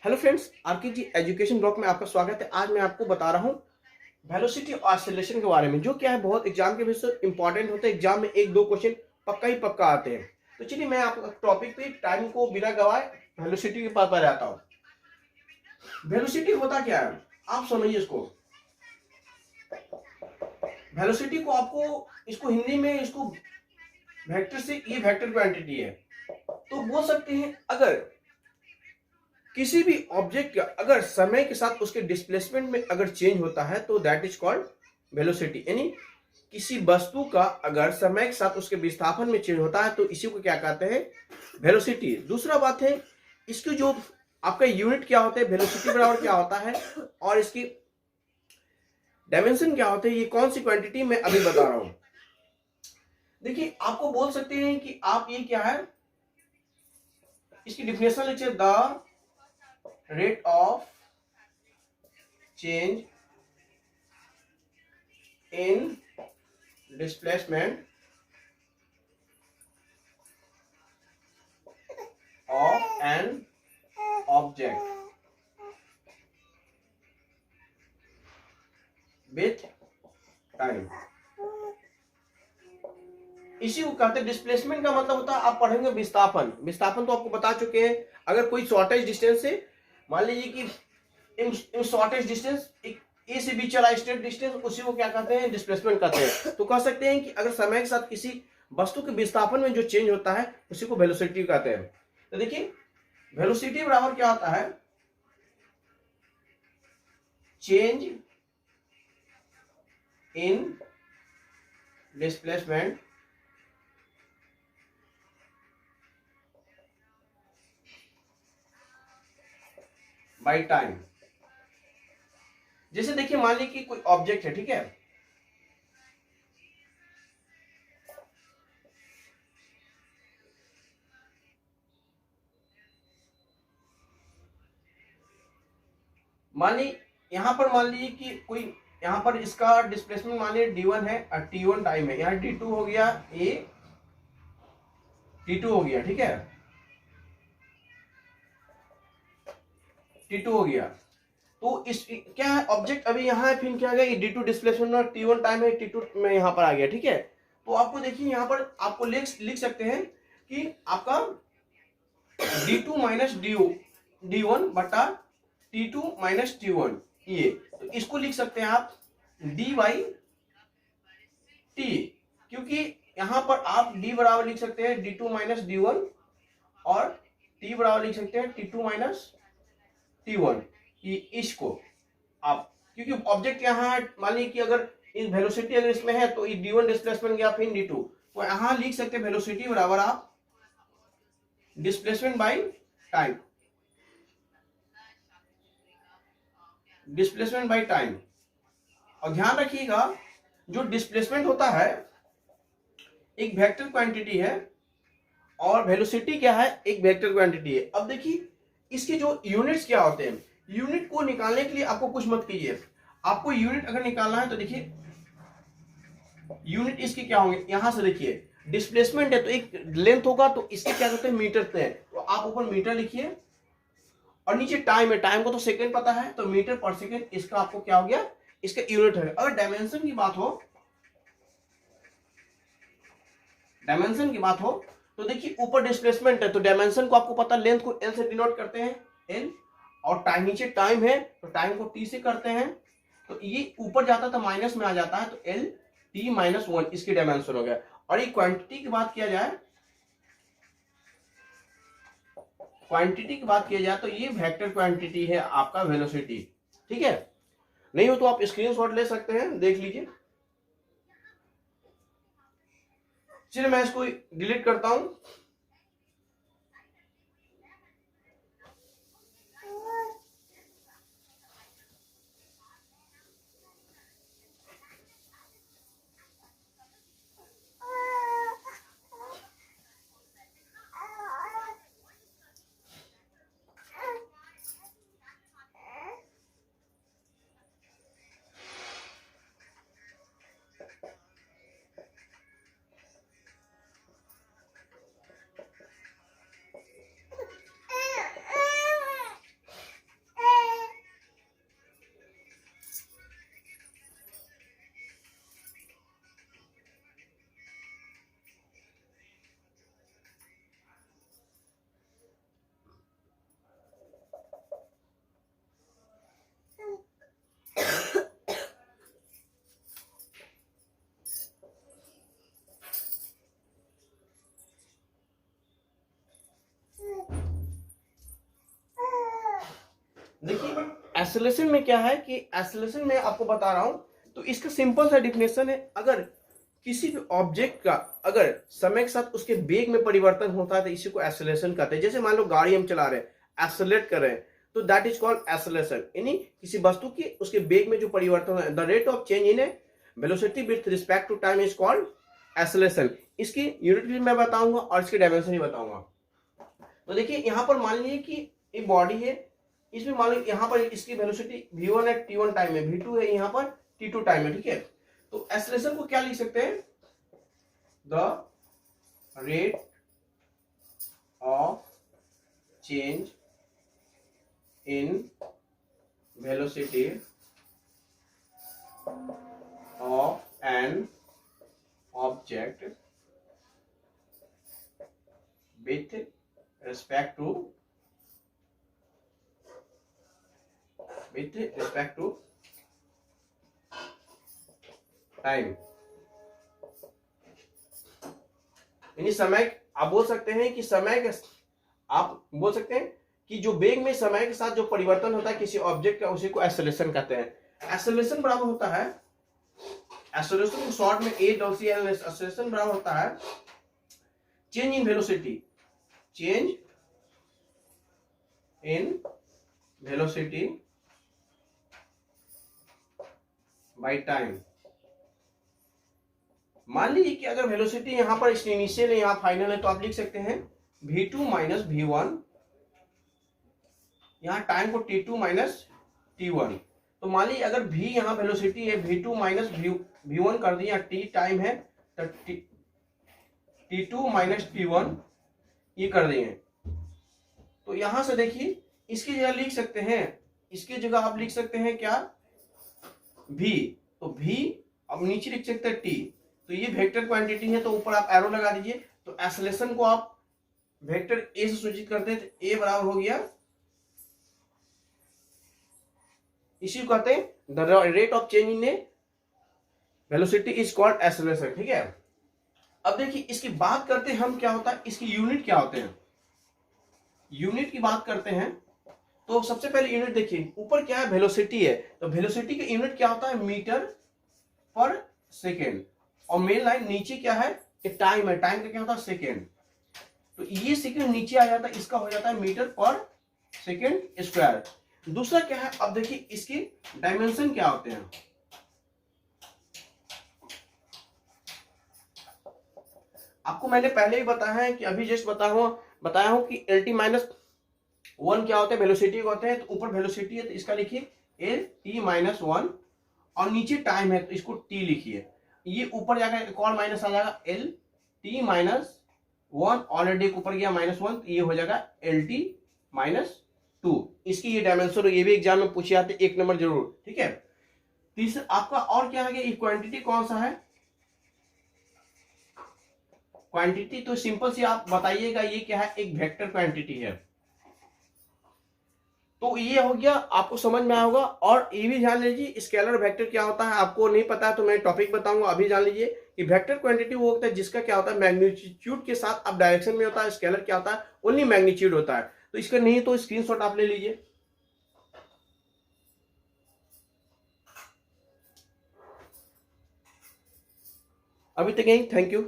Hello friends, R K जी education blog में आपका स्वागत है। आज मैं आपको बता रहा हूँ वेलोसिटी ऑसिलेशन के बारे में, जो क्या है बहुत एग्जाम के बेस पर इंपॉर्टेंट होता है। एग्जाम में एक दो क्वेश्चन पक्का ही पक्का आते हैं। तो चलिए मैं आपको टॉपिक पे टाइम को बिना गवाए वेलोसिटी के पास पर आता हूँ। वेलोसिटी होता क्या है आप समझिए इसको। वेलोसिटी को आपको इसको हिंदी में इसको वेक्टर से, ये वेक्टर क्वांटिटी है। तो बोल सकते हैं अगर किसी भी ऑब्जेक्ट का अगर समय के साथ उसके डिस्प्लेसमेंट में अगर चेंज होता है तो दैट इज कॉल्ड वेलोसिटी। यानी किसी वस्तु का अगर समय के साथ उसके विस्थापन में चेंज होता है तो इसी को क्या कहते हैं, वेलोसिटी। दूसरा बात है इसकी जो आपका यूनिट क्या होता है, वेलोसिटी बराबर क्या होता है और इसकी डायमेंशन क्या होते हैं, ये कौन सी क्वांटिटी मैं अभी बता रहा हूं। देखिए आपको बोल सकते हैं कि आप ये क्या है, इसकी डिफिनेशन लिखिए, the rate of change in displacement of an object with time। इसी को कहते हैं डिस्प्लेसमेंट। का मतलब होता है आप पढ़ेंगे विस्थापन। विस्थापन तो आपको बता चुके हैं। अगर कोई शॉर्टेज डिस्टेंस से, मान लीजिए कि इन शॉर्टेज डिस्टेंस एक ए से बी चला स्ट्रेट डिस्टेंस, उसी को क्या कहते हैं, डिस्प्लेसमेंट कहते हैं। तो कह सकते हैं कि अगर समय के साथ किसी वस्तु के विस्थापन में जो चेंज होता है उसी को वेलोसिटी कहते हैं। तो देखिए वेलोसिटी बराबर क्या होता है, change in displacement by time. जैसे देखिए मान लीजिए कि कोई ऑब्जेक्ट है, ठीक है, मान ली यहां पर मान लीजिए कि कोई यहां पर इसका डिस्प्लेसमेंट मान लीजिए d1 है और t1 टाइम है, यहां d2 हो गया, a t2 हो गया, ठीक है, t2 हो गया। तो इस क्या है, ऑब्जेक्ट अभी यहाँ है, फिर क्या गया, d2 डिस्प्लेसमेंट और t1 टाइम है, t2 में यहाँ पर आ गया, ठीक है। तो आपको देखिए यहाँ पर आपको लिख सकते हैं कि आपका d2 माइनस d1 बटा t2 माइनस t1, ये तो इसको लिख सकते हैं आप d बाई टी, क्योंकि यहां पर आप d बराबर लिख सकते हैं d2 माइनस d1 और t बराबर लिख सकते हैं t2 माइनस t1। इसको आप, क्योंकि ऑब्जेक्ट यहाँ है, मान लीजिए कि अगर इस वेलोसिटी अगर इसमें है तो d1 डिस्प्लेसमेंट गया, फिर d2, तो यहां लिख सकते हैं वेलोसिटी बराबर आप displacement by time, displacement by time. और ध्यान रखिएगा जो डिस्प्लेसमेंट होता है एक वेक्टर क्वांटिटी है और वेलोसिटी क्या है, एक वेक्टर क्वांटिटी है। अब देखिए इसके जो यूनिट्स क्या होते हैं, यूनिट को निकालने के लिए आपको कुछ मत कीजिए। आपको यूनिट अगर निकालना है तो देखिए यूनिट इसके क्या होंगे, यहां से देखिए डिस्प्लेसमेंट है तो एक लेंथ होगा, तो इसके क्या कहते हैं, मीटर से है, तो आप ऊपर मीटर लिखिए और नीचे टाइम है, टाइम को तो सेकंड पता है तो मीटर पर सेकंड, इसका आपको क्या हो गया, इसका यूनिट है। अगर डायमेंशन की बात हो, डायमेंशन की बात हो तो देखिए ऊपर डिस्प्लेसमेंट है तो डायमेंशन को आपको पता, लेंथ को एल से डिनोट करते हैं, एल, और टाइम नीचे टाइम है तो टाइम को टी से करते हैं, तो ये ऊपर जाता था माइनस में आ जाता है तो एल टी माइनस 1 इसकी डायमेंशन हो गया। और ये क्वांटिटी की बात किया जाए, क्वांटिटी की बात किया जाए तो ये वेक्टर क्वांटिटी है आपका वेलोसिटी, ठीक है। नहीं हो तो आप स्क्रीनशॉट ले सकते हैं, देख लीजिए। चलिए मैं इसको डिलीट करता हूं। देखिए एक्सेलरेशन में क्या है कि एक्सेलरेशन में आपको बता रहा हूं, तो इसका सिंपल सा डिफिनेशन है, अगर किसी भी ऑब्जेक्ट का अगर समय के साथ उसके वेग में परिवर्तन होता है तो इसी को एक्सेलरेशन कहते हैं। जैसे मान लो गाड़ी हम चला रहे हैं, एक्सेलरेट कर रहे हैं, तो दैट इज कॉल्ड एक्सेलरेशन, यानी किसी वस्तु की उसके वेग में जो परिवर्तन है, the rate of change in a velocity with respect to time is called acceleration. इसकी यूनिट भी मैं बताऊंगा और इसके डायमेंशन भी बताऊंगा। तो देखिए यहां पर मान लीजिए कि एक बॉडी है, इसमें मान लीजिए यहाँ पर इसकी वेलोसिटी v1 है t1 टाइम में, v2 है यहाँ पर t2 टाइम में, ठीक है। तो एक्सेलरेशन को क्या लिख सकते हैं, the rate of change in velocity of an object with respect to time, यानी समय, आप बोल सकते हैं कि समय के, आप बोल सकते हैं कि जो वेग में समय के साथ जो परिवर्तन होता है किसी ऑब्जेक्ट का, उसी को एक्सेलरेशन कहते हैं। एक्सेलरेशन बराबर होता है, एक्सेलरेशन को शॉर्ट में ACL, एक्सेलरेशन बराबर होता है change in velocity, change in velocity by time. मान लीजिए कि अगर वेलोसिटी यहां पर इनिशियल है, यहां फाइनल है, तो आप लिख सकते हैं v2 माइनस v1, यहां टाइम को t2 माइनस t1। तो मान लीजिए अगर v यहां वेलोसिटी है, v2 माइनस v1 कर दिया, t टाइम है, तो t2 माइनस t1 ये कर दिए। तो यहां से देखिए इसकी जगह लिख सकते हैं, इसकी जगह आप लिख सकते हैं क्या, v, तो v अब नीचे लिख सकते हैं t, तो ये वेक्टर क्वांटिटी है, तो ऊपर आप एरो लगा दीजिए। तो एक्सेलरेशन को आप वेक्टर a से सूचित करते हैं, तो a बराबर हो गया, इसी को कहते हैं the rate of change in a velocity is called acceleration, ठीक है। अब देखिए इसकी बात करते हैं हम, क्या होता है इसकी यूनिट क्या होते हैं, यूनिट की बात करते हैं। तो सबसे पहले यूनिट देखिए, ऊपर क्या है वेलोसिटी है, तो वेलोसिटी का यूनिट क्या होता है मीटर पर सेकेंड, और मेन लाइन नीचे क्या है, टाइम है, टाइम का क्या होता है सेकेंड, तो ये सेकेंड नीचे आ जाता है, इसका हो जाता है मीटर पर सेकेंड स्क्वायर। दूसरा क्या है, अब देखिए इसके डायमेंशन क्या होते हैं। आपको मैंने पहले ही बताया है कि अभी जस्ट बताया हूं कि LT-1 क्या होता है, वेलोसिटी को होते हैं, तो ऊपर वेलोसिटी है तो इसका लिखिए LT-1, और नीचे टाइम है तो इसको t लिखिए। ये ऊपर जाकर एक और माइनस आ जाएगा LT-1, ऑलरेडी ऊपर गया -1, तो ये हो जाएगा LT-2। इसकी ये डायमेंशन, ये भी एग्जाम में पूछे जाते 1 नंबर जरूर, ठीक है। तीसरा आपका और क्या है, क्वांटिटी कौन सा है, क्वांटिटी तो सिंपल सी आप बताइएगा, ये क्या है, एक वेक्टर क्वांटिटी है। तो ये हो गया, आपको समझ में आया होगा। और ये भी जान लीजिए स्केलर वेक्टर क्या होता है, आपको नहीं पता है तो मैं टॉपिक बताऊंगा, अभी जान लीजिए कि वेक्टर क्वांटिटी वो होता है जिसका क्या होता है मैग्नीट्यूड के साथ अब डायरेक्शन में होता है, स्केलर क्या होता है ओनली मैग्नीट्यूड होता है। तो इसका नहीं तो स्क्रीनशॉट आप ले लीजिए। अभी तक यही, थैंक यू।